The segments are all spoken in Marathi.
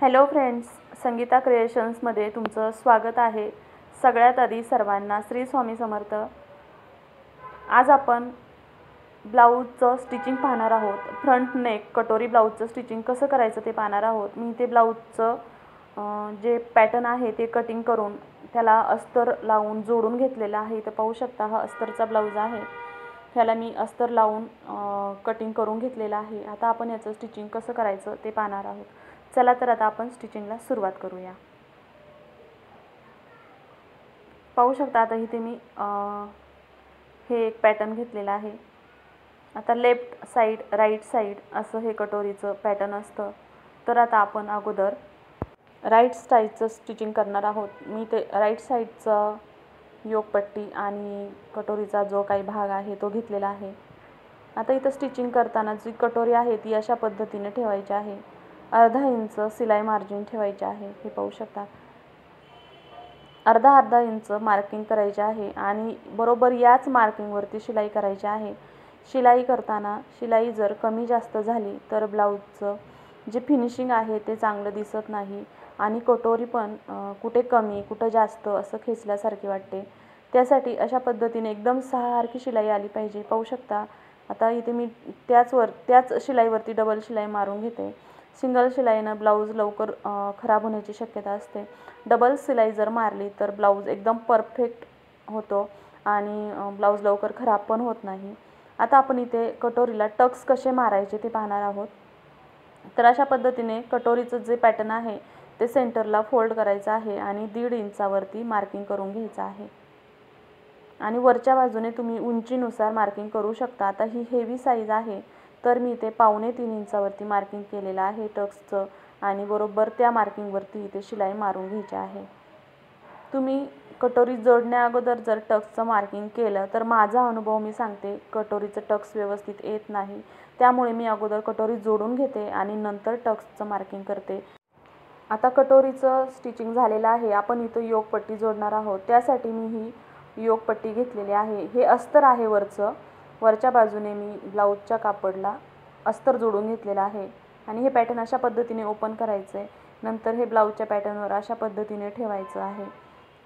हॅलो फ्रेंड्स, संगीता क्रिएशन्समध्ये तुमचं स्वागत आहे। सगळ्यात आधी सर्वांना श्री स्वामी समर्थ। आज आपण ब्लाऊजचं स्टिचिंग पाहणार आहोत। फ्रंट नेक कटोरी ब्लाऊजचं स्टिचिंग कसं करायचं ते पाहणार आहोत। मी ते ब्लाऊजचं जे पॅटर्न आहे ते कटिंग करून त्याला अस्तर लावून जोडून घेतलेलं आहे। इथं पाहू शकता हा अस्तरचा ब्लाऊज आहे। त्याला मी अस्तर लावून कटिंग करून घेतलेलं आहे। आता आपण याचं स्टिचिंग कसं करायचं ते पाहणार आहोत। चला तर आता आपण स्टिचिंगला सुरुवात करूया। पाहू शकता आता इथे मी हे एक पॅटर्न घेतलेला आहे। आता लेफ्ट साइड राइट साइड असं हे कटोरीचं पॅटर्न असतं। तर आता आपण अगोदर राइट साइडचं स्टिचिंग करणार आहोत। मी ते राइट साइडचं योगपट्टी आणि कटोरीचा जो काही भाग आहे तो घेतलेला आहे। आता इथं स्टिचिंग करताना जी कटोरी आहे ती अशा पद्धतीने ठेवायची आहे। अर्धा इंच सिलाई मार्जिन ठेवायचे आहे। हे पाहू शकता अर्धा इंच मार्किंग करायचे आहे आणि बरोबर याच मार्किंगवरती शिलाई करायची आहे। शिलाई करताना शिलाई जर कमी जास्त झाली तर ब्लाऊजचं जे फिनिशिंग आहे ते चांगलं दिसत नाही आणि कटोरी पण कुठे कमी कुठे जास्त असं खेचल्यासारखी वाटते। त्यासाठी अशा पद्धतीने एकदम सारखी शिलाई आली पाहिजे। पाहू शकता आता इथे मी त्याच शिलाईवरती डबल शिलाई मारून घेते। सिंगल शिलाईनं ब्लाऊज लवकर खराब होण्याची शक्यता असते। डबल शिलाई जर मारली तर ब्लाऊज एकदम परफेक्ट होतो आणि ब्लाऊज लवकर खराब पण होत नाही। आता आपण इथे कटोरीला टक्स कसे मारायचे ते पाहणार आहोत। तर अशा पद्धतीने कटोरीचं जे पॅटर्न आहे ते सेंटरला फोल्ड करायचं आहे आणि 1.5 इंचावरती मार्किंग करून घ्यायचं आहे आणि वरच्या बाजूने तुम्ही उंचीनुसार मार्किंग करू शकता। आता ही हेवी साईज आहे तर मी इथे 2.25 इंचावरती मार्किंग केलेलं आहे टक्सचं आणि बरोबर त्या मार्किंगवरती इथे शिलाई मारून घ्यायची आहे। तुम्ही कटोरी जोडण्या अगोदर जर टक्सचं मार्किंग केलं तर माझा अनुभव मी सांगते कटोरीचं टक्स व्यवस्थित येत नाही। त्यामुळे मी अगोदर कटोरी जोडून घेते आणि नंतर टक्सचं मार्किंग करते। आता कटोरीचं स्टिचिंग झालेलं आहे। आपण इथं योगपट्टी जोडणार आहोत। त्यासाठी मी ही योगपट्टी घेतलेली आहे। हे अस्तर आहे वरच्या बाजूने मी ब्लाऊजच्या कापडला अस्तर जोडून घेतलेलं आहे आणि हे पॅटर्न अशा पद्धतीने ओपन करायचं आहे। नंतर हे ब्लाऊजच्या पॅटर्नवर अशा पद्धतीने ठेवायचं आहे।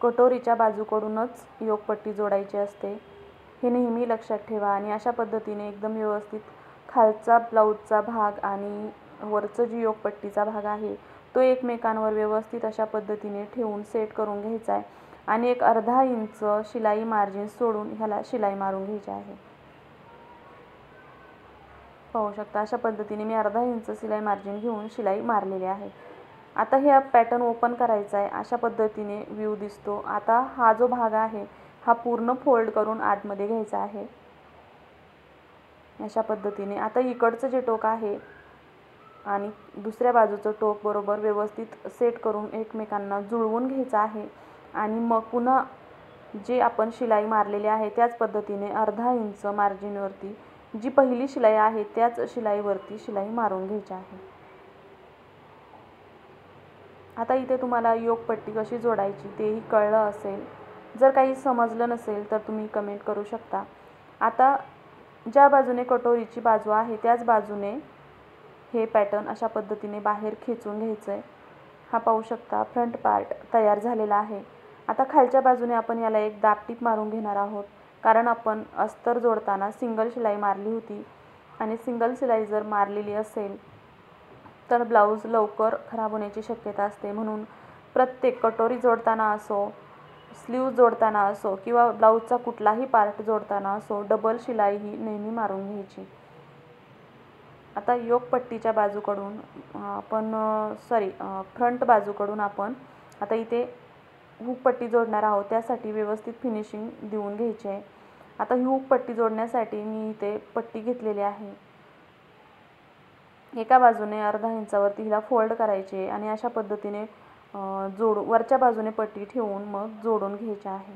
कटोरीच्या बाजूकडूनच योगपट्टी जोडायची असते, हे नेहमी लक्षात ठेवा आणि अशा पद्धतीने एकदम व्यवस्थित खालचा ब्लाऊजचा भाग आणि वरचं जी योगपट्टीचा भाग आहे तो एकमेकांवर व्यवस्थित अशा पद्धतीने ठेवून सेट करून घ्यायचा आहे आणि एक अर्धा इंच शिलाई मार्जिन सोडून ह्याला शिलाई मारून घ्यायची आहे। पाहू शकता अशा पद्धतीने मी अर्धा इंच शिलाई मार्जिन घेऊन शिलाई मारलेली आहे। आता हे पॅटर्न ओपन करायचा आहे। अशा पद्धतीने व्ह्यू दिसतो। आता हा जो भाग आहे हा पूर्ण फोल्ड करून आतमध्ये घ्यायचा आहे अशा पद्धतीने। आता इकडचं जे टोक आहे आणि दुसऱ्या बाजूचं टोक बरोबर व्यवस्थित सेट करून एकमेकांना जुळवून घ्यायचं आहे आणि मग पुन्हा जे आपण शिलाई मारलेली आहे त्याच पद्धतीने अर्धा इंच मार्जिनवरती जी पहिली शिलाई आहे त्याच शिलाईवरती शिलाई मारून घ्यायची आहे। आता इथे तुम्हाला योगपट्टी कशी जोडायची तेही कळलं असेल। जर काही समजलं नसेल तर तुम्ही कमेंट करू शकता। आता ज्या बाजूने कटोरीची बाजू आहे त्याच बाजूने हे पॅटर्न अशा पद्धतीने बाहेर खेचून घ्यायचं आहे। हा पाहू शकता फ्रंट पार्ट तयार झालेला आहे। आता खालच्या बाजूने आपण याला एक दाबटीप मारून घेणार आहोत, कारण आपण अस्तर जोडताना सिंगल शिलाई मारली होती आणि सिंगल शिलाई जर मारलेली असेल तर ब्लाऊज लवकर खराब होण्याची शक्यता असते। म्हणून प्रत्येक कटोरी जोडताना असो, स्लीव जोडताना असो किंवा ब्लाऊजचा कुठलाही पार्ट जोडताना असो डबल शिलाई ही नेहमी मारून घ्यायची। आता योगपट्टीच्या बाजूकडून फ्रंट बाजूकडून आपण आता इथे हुकपट्टी जोडणार आहोत। त्यासाठी व्यवस्थित फिनिशिंग देऊन घ्यायची आहे। आता ही हुकपट्टी जोडण्यासाठी मी इथे पट्टी घेतलेली आहे। एका बाजूने अर्धा इंचावरती हिला फोल्ड करायचे आणि अशा पद्धतीने वरच्या बाजूने पट्टी ठेवून मग जोडून घ्यायची आहे।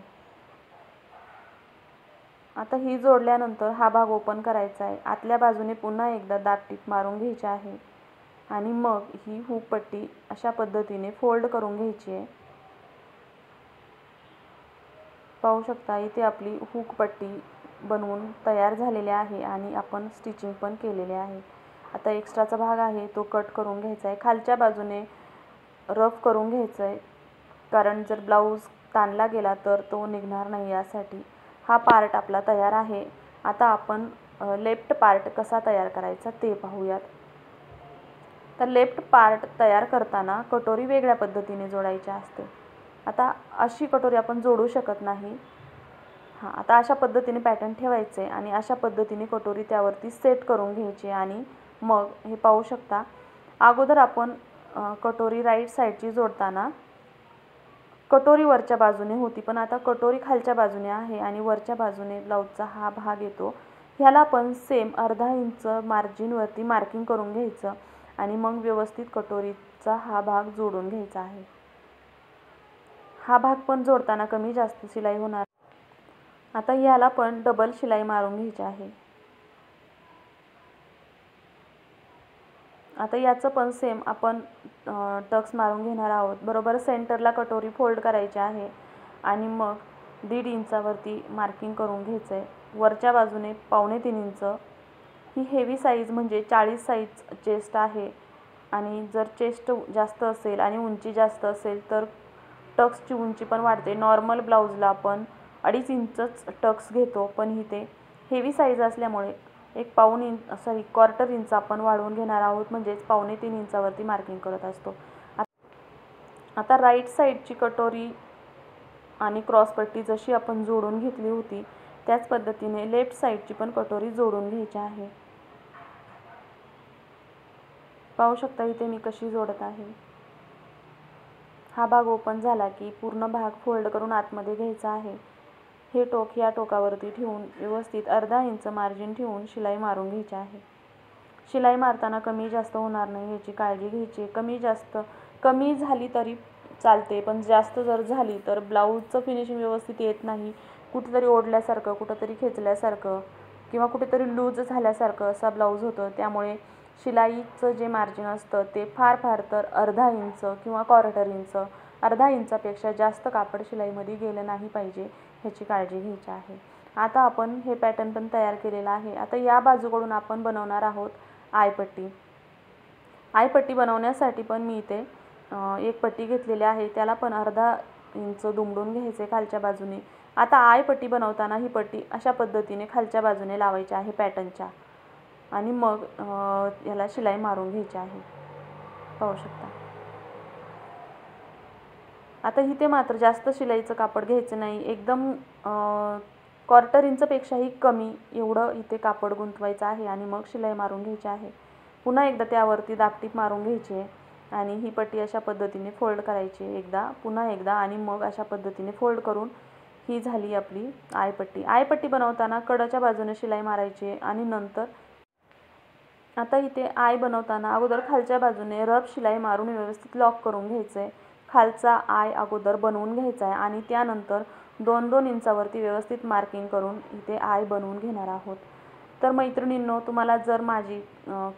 आता ही जोडल्यानंतर हा भाग ओपन करायचा आहे। आतल्या बाजूने पुन्हा एकदा दाबटीप मारून घ्यायची आहे आणि मग ही हुक पट्टी अशा पद्धतीने फोल्ड करून घ्यायची आहे। पाहू शकता इथे आपली हुक पट्टी बनवून तयार झालेली आहे आणि आपण स्टिचिंग पण केलेले आहे। आता एक्स्ट्राचा भाग आहे तो कट करून घ्यायचा आहे। खालच्या बाजूने रफ करून घ्यायचं आहे, कारण जर ब्लाऊज ताणला गेला तर तो निघणार नाही. यासाठी हा पार्ट आपला तयार आहे. आता आपण लेफ्ट पार्ट कसा तयार करायचा ते पाहूयात. तर लेफ्ट पार्ट तयार करताना कटोरी वेगळ्या पद्धतीने जोडायची असते. आता अशी कटोरी आपण जोडू शकत नाही. आता अशा पद्धतीने पॅटर्न ठेवायचे आणि अशा पद्धतीने कटोरी त्यावरती सेट करून घ्यायची. आणि मग हे पाहू शकता, अगोदर आपण कटोरी राईट साईडची जोडताना कटोरी वरच्या बाजूने होती, पण आता कटोरी खालच्या बाजूने आहे आणि वरच्या बाजूने ब्लाऊजचा हा भाग येतो. ह्याला पण सेम अर्धा इंच मार्जिनवरती मार्किंग करून घ्यायचं आणि मग व्यवस्थित कटोरीचा हा भाग जोडून घ्यायचा आहे. हा भाग पण जोडताना कमी जास्त शिलाई होणार. आता याला पण डबल शिलाई मारून घ्यायची आहे. आता याचं पण सेम आपण टक्स मारून घेणार आहोत. बरोबर सेंटरला कटोरी फोल्ड करायची आहे आणि मग 1.5 इंचावरती मार्किंग करून घ्यायचं आहे. वरच्या बाजूने 3.25 इंच. ही हेवी साईज म्हणजे 40 साईज चेस्ट आहे आणि जर चेस्ट जास्त असेल आणि उंची जास्त असेल तर टक्सची उंची पण वाढते. नॉर्मल ब्लाऊजला आपण 2.5 इंचच टक्स घेतो, पण इथे हेवी साईज असल्यामुळे एक 1/4 इंच आपण वाढवून घेणार आहोत, म्हणजेच 2.25 इंचावरती मार्किंग करत असतो. आता राईट साईडची कटोरी आणि क्रॉसपट्टी जशी आपण जोडून घेतली होती त्याच पद्धतीने लेफ्ट साईडची पण कटोरी जोडून घ्यायची आहे. पाहू शकता इथे मी कशी जोडत आहे. हा भाग ओपन झाला की पूर्ण भाग फोल्ड करून आतमध्ये घ्यायचा आहे. हे टोक या टोकावरती ठेवून व्यवस्थित अर्धा इंच मार्जिन ठेवून शिलाई मारून घ्यायची आहे. शिलाई मारताना कमी जास्त होणार नाही याची काळजी घ्यायची. कमी झाली तरी चालते, पण जास्त जर झाली तर ब्लाऊजचं फिनिशिंग व्यवस्थित येत नाही. कुठेतरी ओढल्यासारखं, कुठेतरी खेचल्यासारखं किंवा कुठेतरी लूज झाल्यासारखं असा ब्लाऊज होतो. त्यामुळे शिलाईचं जे मार्जिन असतं ते फार तर अर्धा इंच किंवा 1/4 इंच, अर्धा इंचापेक्षा जास्त कापड शिलाईमध्ये गेलं नाही पाहिजे, ह्याची काळजी घ्यायची आहे. आता आपण हे पॅटर्न पण तयार केलेला आहे. आता या बाजूकडून आपण बनवणार आहोत आयपट्टी. आयपट्टी बनवण्यासाठी पण मी इथे एक पट्टी घेतलेली आहे, त्याला पण अर्धा इंच दुमडून घ्यायचे खालच्या बाजूने. आता आयपट्टी बनवताना ही पट्टी अशा पद्धतीने खालच्या बाजूने लावायची आहे पॅटर्नच्या आणि मग याला शिलाई मारून घ्यायची आहे. पाहू शकता. आता इथे मात्र जास्त शिलाईचं कापड घ्यायचं नाही, एकदम 1/4 इंचपेक्षाही कमी एवढं इथे कापड गुंतवायचं आहे आणि मग शिलाई मारून घ्यायची आहे. पुन्हा एकदा त्यावरती दाबटीप मारून घ्यायची आहे आणि ही पट्टी अशा पद्धतीने फोल्ड करायची एकदा, पुन्हा एकदा आणि मग अशा पद्धतीने फोल्ड करून ही झाली आपली आयपट्टी. आयपट्टी बनवताना कडाच्या बाजूने शिलाई मारायची आणि नंतर आता इथे आय बनवताना अगोदर खालच्या बाजूने रफ शिलाई मारून व्यवस्थित लॉक करून घ्यायचं आहे. खालचा आय अगोदर बनवून घ्यायचा आहे आणि त्यानंतर 2-2 इंचावरती व्यवस्थित मार्किंग करून इथे आय बनवून घेणार आहोत. तर मैत्रिणींनो, तुम्हाला जर माझी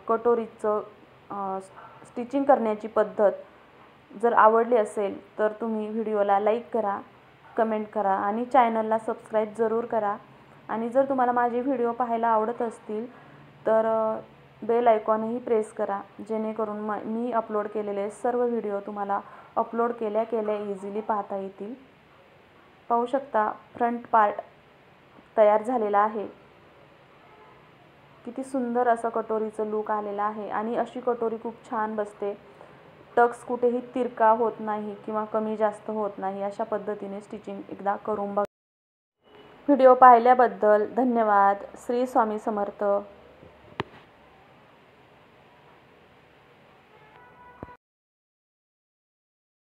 कटोरीचं स्टिचिंग करण्याची पद्धत जर आवडली असेल तर तुम्ही व्हिडिओला लाईक करा, कमेंट करा आणि चॅनलला सबस्क्राईब जरूर करा. आणि जर तुम्हाला माझे व्हिडिओ पाहायला आवडत असतील तर बेल आयकॉनही प्रेस करा, जेणेकरून मी अपलोड केलेले सर्व व्हिडिओ तुम्हाला अपलोड केल्या इझिली पाहता येतील. पाहू शकता फ्रंट पार्ट तयार झालेला आहे. किती सुंदर असं कटोरीचं लूक आलेलं आहे आणि अशी कटोरी खूप छान बसते. टक्स कुठेही तिरका होत नाही किंवा कमी जास्त होत नाही. अशा पद्धतीने स्टिचिंग एकदा करून बघा. व्हिडिओ पाहिल्याबद्दल धन्यवाद. श्री स्वामी समर्थ.